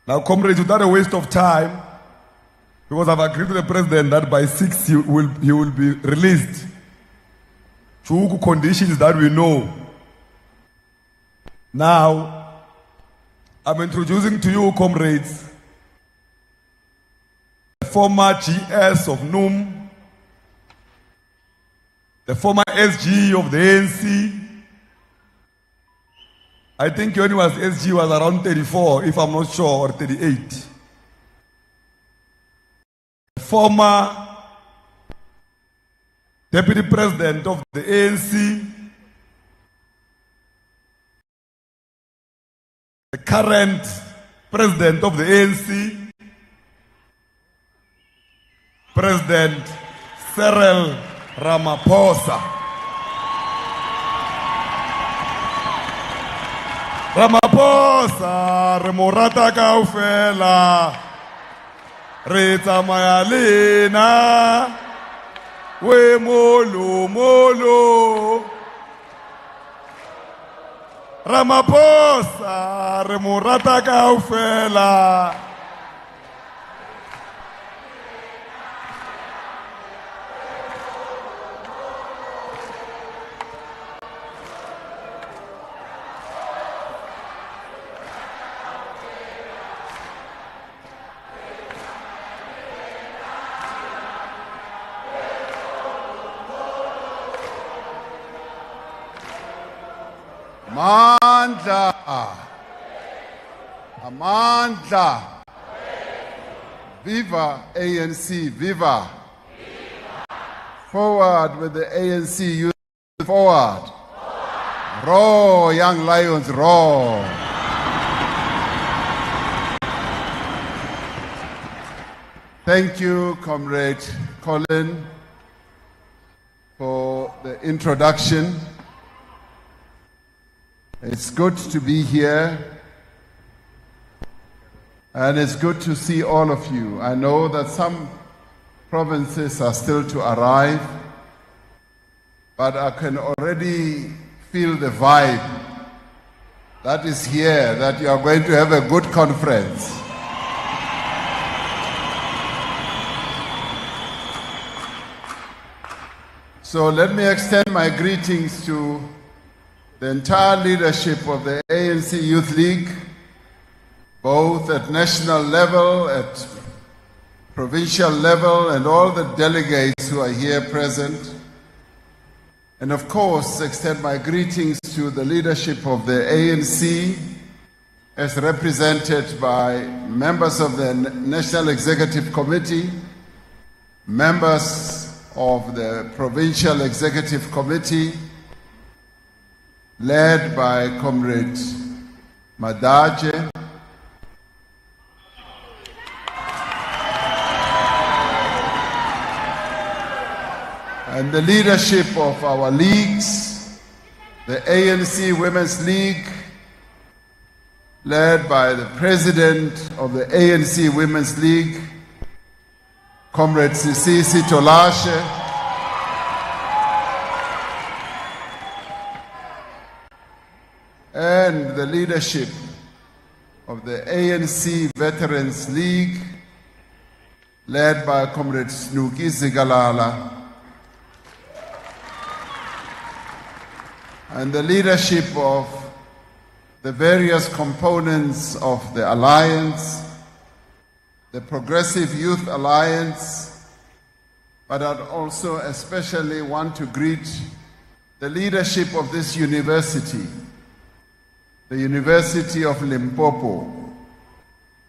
Now, comrades, without a waste of time, because I've agreed with the president that by 6 he will be released to conditions that we know. Now, I'm introducing to you, comrades, the former GS of NUM, the former SG of the ANC. I think when he was SG was around 34, if I'm not sure, or 38. The former Deputy President of the ANC, the current President of the ANC, President Cyril Ramaphosa. Ramaphosa, re mo rata kaofela, re tsamaya le ena, we molo molo. Ramaphosa, re mo rata kaofela. Amandla, Amandla, Viva ANC, Viva. Forward with the ANC youth, forward. Roar, young lions, roar. Thank you, Comrade Colin, for the introduction. It's good to be here, and it's good to see all of you. I know that some provinces are still to arrive, but I can already feel the vibe that is here, that you are going to have a good conference. So let me extend my greetings to the entire leadership of the ANC Youth League, both at national level, at provincial level, and all the delegates who are here present. And of course, extend my greetings to the leadership of the ANC, as represented by members of the National Executive Committee, members of the Provincial Executive Committee, led by Comrade Madaje, and the leadership of our leagues, the ANC Women's League, led by the president of the ANC Women's League, Comrade Sisisi Tolashe, and the leadership of the ANC Veterans League, led by Comrade 𝐬𝐮𝐬𝐫𝐿𝐿, and the leadership of the various components of the Alliance, the Progressive Youth Alliance, but I'd also especially want to greet the leadership of this university, the University of Limpopo,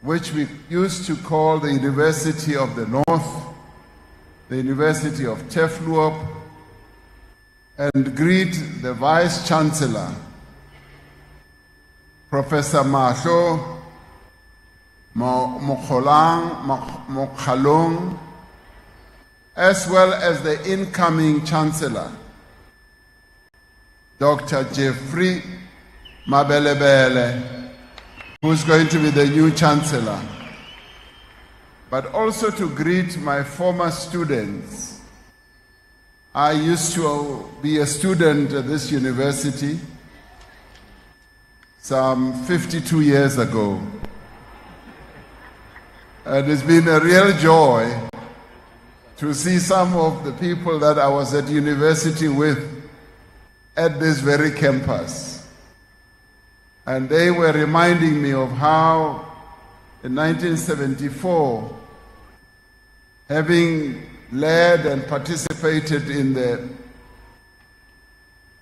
which we used to call the University of the North, the University of Tefluop, and greet the Vice Chancellor, Professor Mahlo Mokgalong, as well as the incoming Chancellor, Dr. Jeffrey Mabelebele, who's going to be the new Chancellor, but also to greet my former students. I used to be a student at this university some 52 years ago. And it's been a real joy to see some of the people that I was at university with at this very campus. And they were reminding me of how in 1974, having led and participated in the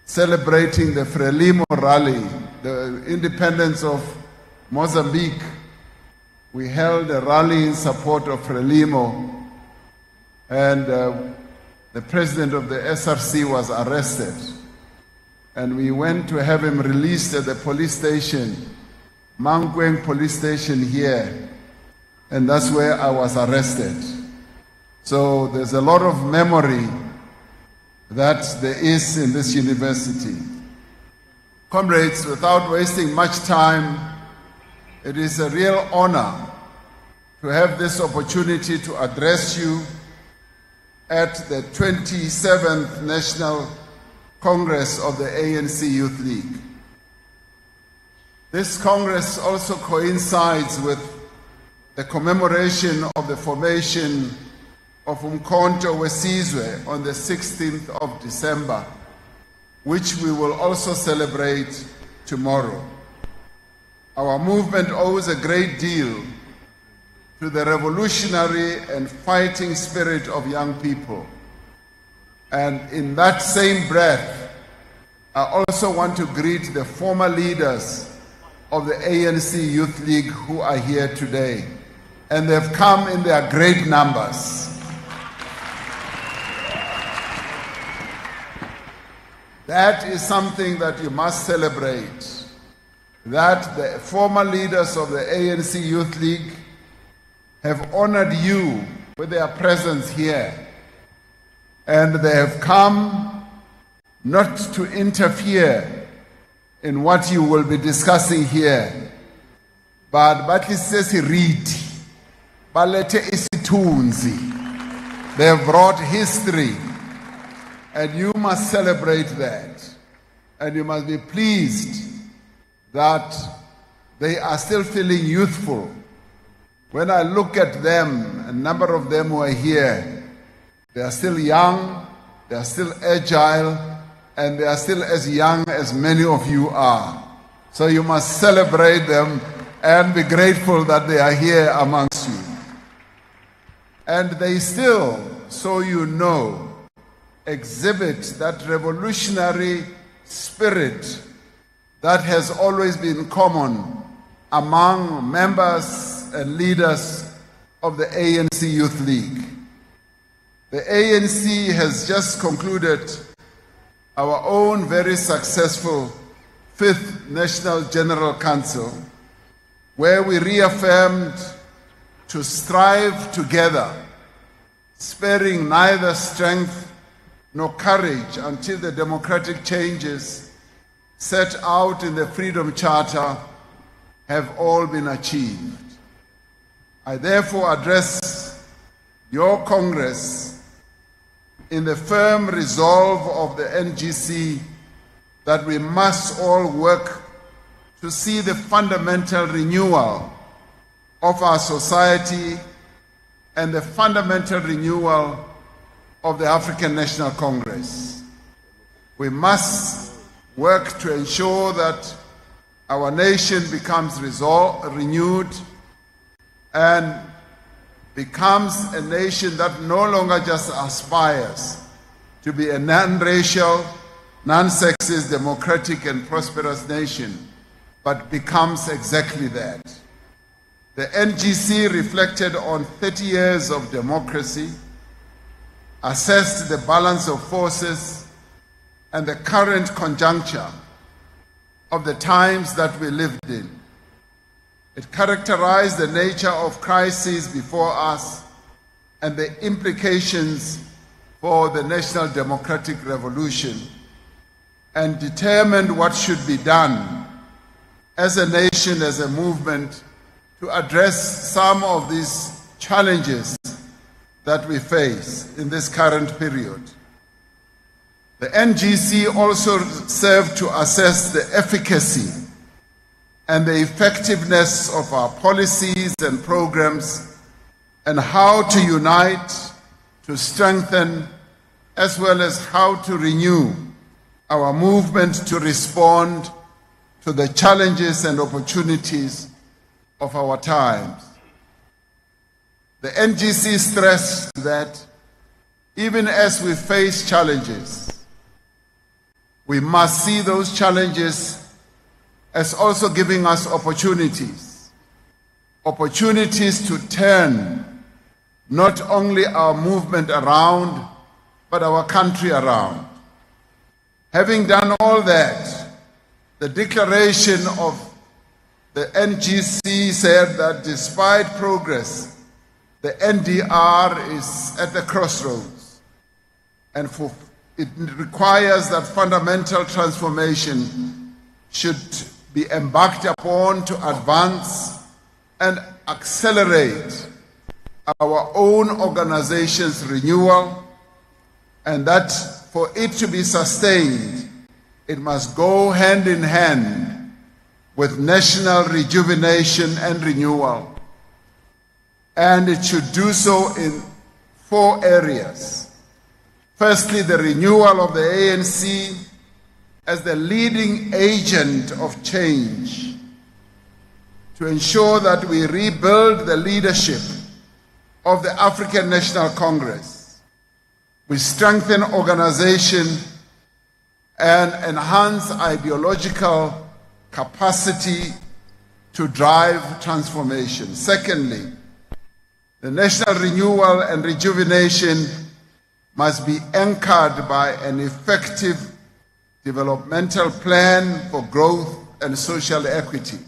celebrating the Frelimo rally, the independence of Mozambique, we held a rally in support of Frelimo, and the president of the SRC was arrested. And we went to have him released at the police station, Mankweng police station here, and that's where I was arrested. So there's a lot of memory that there is in this university. Comrades, without wasting much time, it is a real honor to have this opportunity to address you at the 27th National Congress of the ANC Youth League. This Congress also coincides with the commemoration of the formation of Umkhonto weSizwe on the 16th of December, which we will also celebrate tomorrow. Our movement owes a great deal to the revolutionary and fighting spirit of young people. And in that same breath, I also want to greet the former leaders of the ANC Youth League who are here today. And they've come in their great numbers. That is something that you must celebrate. That the former leaders of the ANC Youth League have honored you with their presence here. And they have come not to interfere in what you will be discussing here, but balete isithunzi. They have brought history, and you must celebrate that. And you must be pleased that they are still feeling youthful. When I look at them, a number of them who are here, they are still young, they are still agile, and they are still as young as many of you are. So you must celebrate them and be grateful that they are here amongst you. And they still, so you know, exhibit that revolutionary spirit that has always been common among members and leaders of the ANC Youth League. The ANC has just concluded our own very successful 5th National General Council, where we reaffirmed to strive together, sparing neither strength nor courage until the democratic changes set out in the Freedom Charter have all been achieved. I therefore address your Congress in the firm resolve of the NGC that we must all work to see the fundamental renewal of our society and the fundamental renewal of the African National Congress. We must work to ensure that our nation becomes renewed and becomes a nation that no longer just aspires to be a non-racial, non-sexist, democratic and prosperous nation, but becomes exactly that. The NGC reflected on 30 years of democracy, assessed the balance of forces and the current conjuncture of the times that we lived in. It characterized the nature of crises before us and the implications for the national democratic revolution, and determined what should be done as a nation, as a movement, to address some of these challenges that we face in this current period. The NGC also served to assess the efficacy and the effectiveness of our policies and programs and how to unite, to strengthen, as well as how to renew our movement to respond to the challenges and opportunities of our times. The NGC stressed that even as we face challenges, we must see those challenges as also giving us opportunities to turn not only our movement around, but our country around. Having done all that, the declaration of the NGC said that despite progress, the NDR is at the crossroads, and it requires that fundamental transformation should be embarked upon to advance and accelerate our own organization's renewal, and that for it to be sustained, it must go hand in hand with national rejuvenation and renewal. And it should do so in 4 areas. Firstly, the renewal of the ANC as the leading agent of change to ensure that we rebuild the leadership of the African National Congress. We strengthen organization and enhance ideological capacity to drive transformation. Secondly, the national renewal and rejuvenation must be anchored by an effective developmental plan for growth and social equity.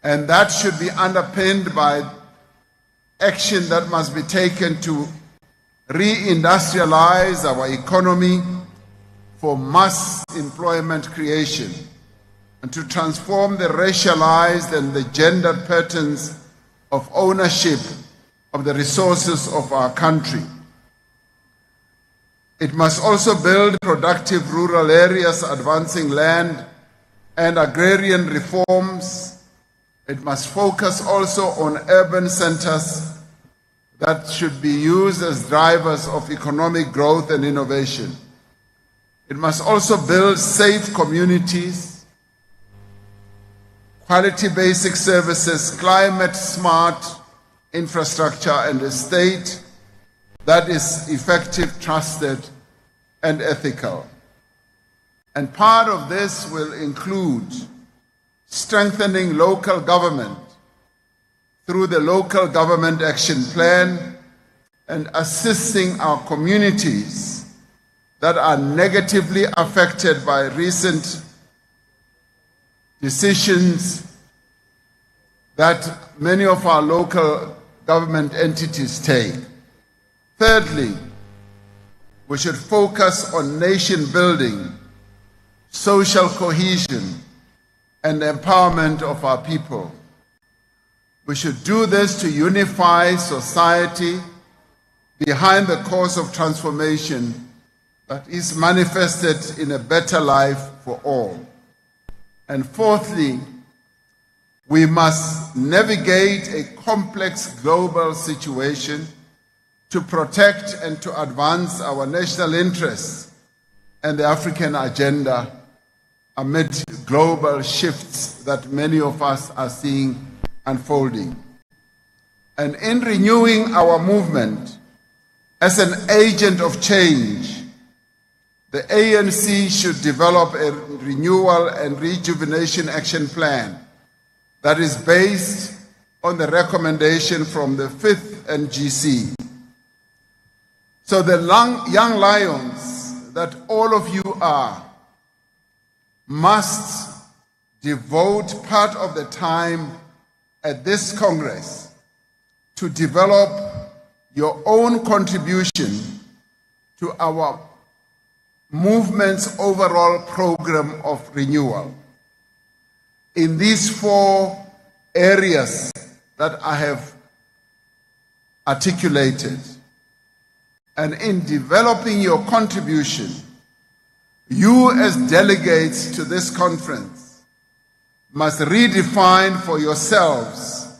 And that should be underpinned by action that must be taken to re-industrialize our economy for mass employment creation and to transform the racialized and the gendered patterns of ownership of the resources of our country. It must also build productive rural areas, advancing land and agrarian reforms. It must focus also on urban centers that should be used as drivers of economic growth and innovation. It must also build safe communities, quality basic services, climate-smart infrastructure, and a state that is effective, trusted, and ethical. And part of this will include strengthening local government through the Local Government Action Plan and assisting our communities that are negatively affected by recent decisions that many of our local government entities take. Thirdly, we should focus on nation building, social cohesion, and empowerment of our people. We should do this to unify society behind the cause of transformation that is manifested in a better life for all. And fourthly, we must navigate a complex global situation to protect and to advance our national interests and the African agenda amid global shifts that many of us are seeing unfolding. And in renewing our movement as an agent of change, the ANC should develop a renewal and rejuvenation action plan that is based on the recommendation from the 5th NGC. So the young lions that all of you are must devote part of the time at this Congress to develop your own contribution to our movement's overall program of renewal in these 4 areas that I have articulated. And in developing your contribution, you as delegates to this conference must redefine for yourselves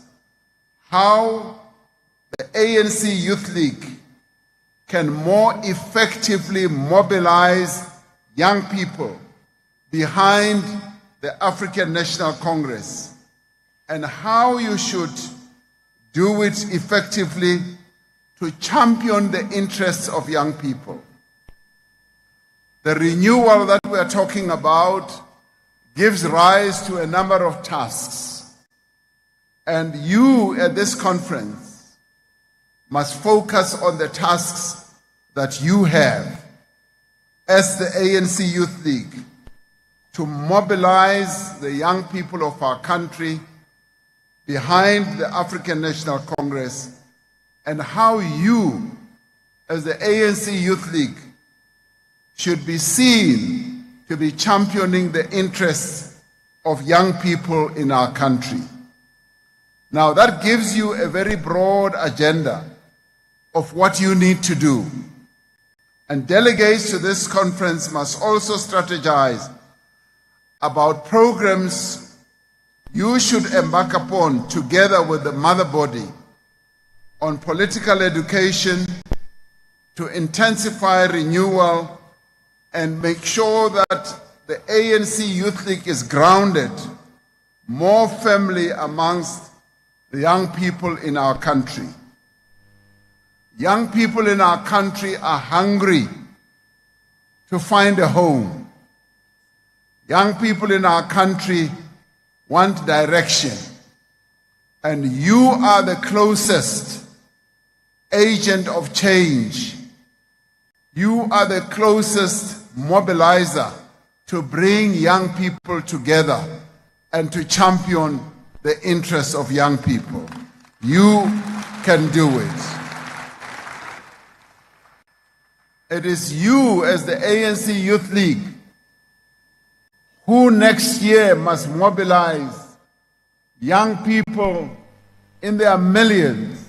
how the ANC Youth League can more effectively mobilize young people behind the African National Congress, and how you should do it effectively to champion the interests of young people. The renewal that we are talking about gives rise to a number of tasks, and you at this conference must focus on the tasks that you have as the ANC Youth League to mobilize the young people of our country behind the African National Congress, and how you, as the ANC Youth League, should be seen to be championing the interests of young people in our country. Now, that gives you a very broad agenda of what you need to do. And delegates to this conference must also strategize about programs you should embark upon together with the mother body on political education to intensify renewal and make sure that the ANC Youth League is grounded more firmly amongst the young people in our country. Young people in our country are hungry to find a home. Young people in our country want direction, and you are the closest agent of change. You are the closest mobilizer to bring young people together and to champion the interests of young people. You can do it. It is you as the ANC Youth League who next year must mobilize young people in their millions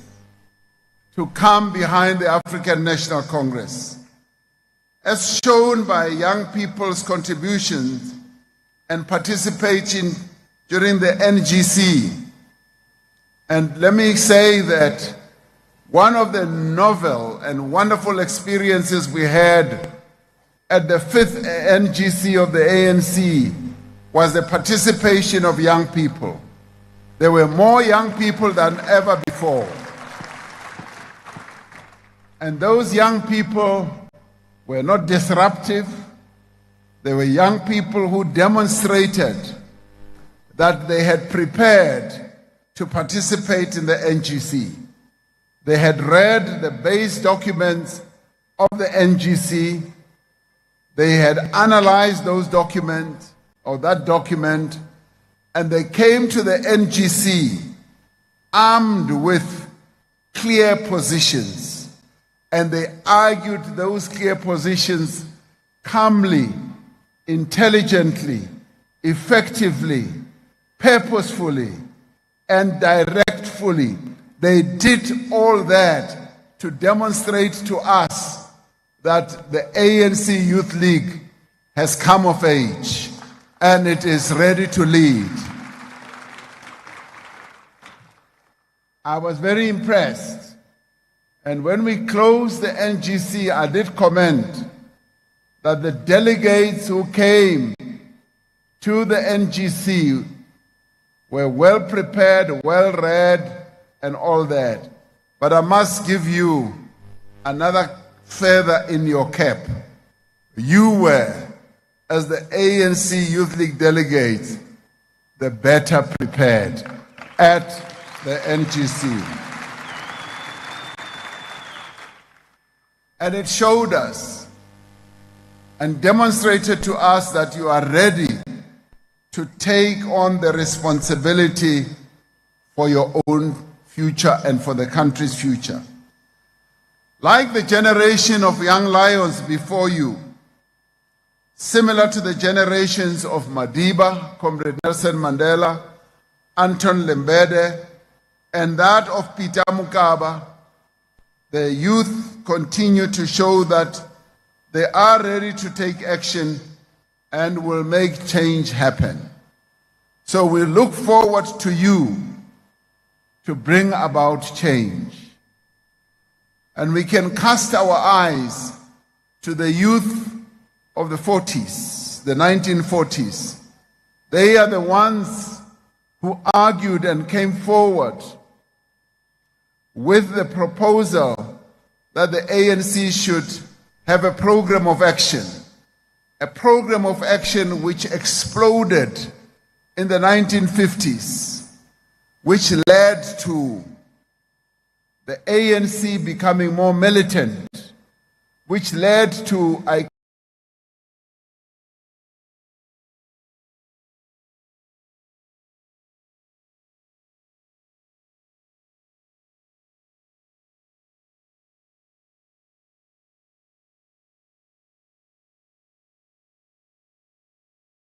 to come behind the African National Congress. As shown by young people's contributions and participation during the NGC. And let me say that one of the novel and wonderful experiences we had at the 5th NGC of the ANC was the participation of young people. There were more young people than ever before. And those young people were not disruptive. They were young people who demonstrated that they had prepared to participate in the NGC. They had read the base documents of the NGC. They had analyzed those documents, or that document, and they came to the NGC armed with clear positions. And they argued those clear positions calmly, intelligently, effectively, purposefully, and directfully. They did all that to demonstrate to us that the ANC Youth League has come of age and it is ready to lead. I was very impressed. And when we closed the NGC, I did comment that the delegates who came to the NGC were well prepared, well read, and all that. But I must give you another feather in your cap. You were, as the ANC Youth League delegates, the better prepared at the NGC. And it showed us and demonstrated to us that you are ready to take on the responsibility for your own future and for the country's future. Like the generation of young lions before you, similar to the generations of Madiba, Comrade Nelson Mandela, Anton Lembede, and that of Peter Mokaba, the youth continue to show that they are ready to take action and will make change happen. So we look forward to you to bring about change. And we can cast our eyes to the youth of the 40s, the 1940s. They are the ones who argued and came forward with the proposal that the ANC should have a program of action which exploded in the 1950s, which led to the ANC becoming more militant, which led to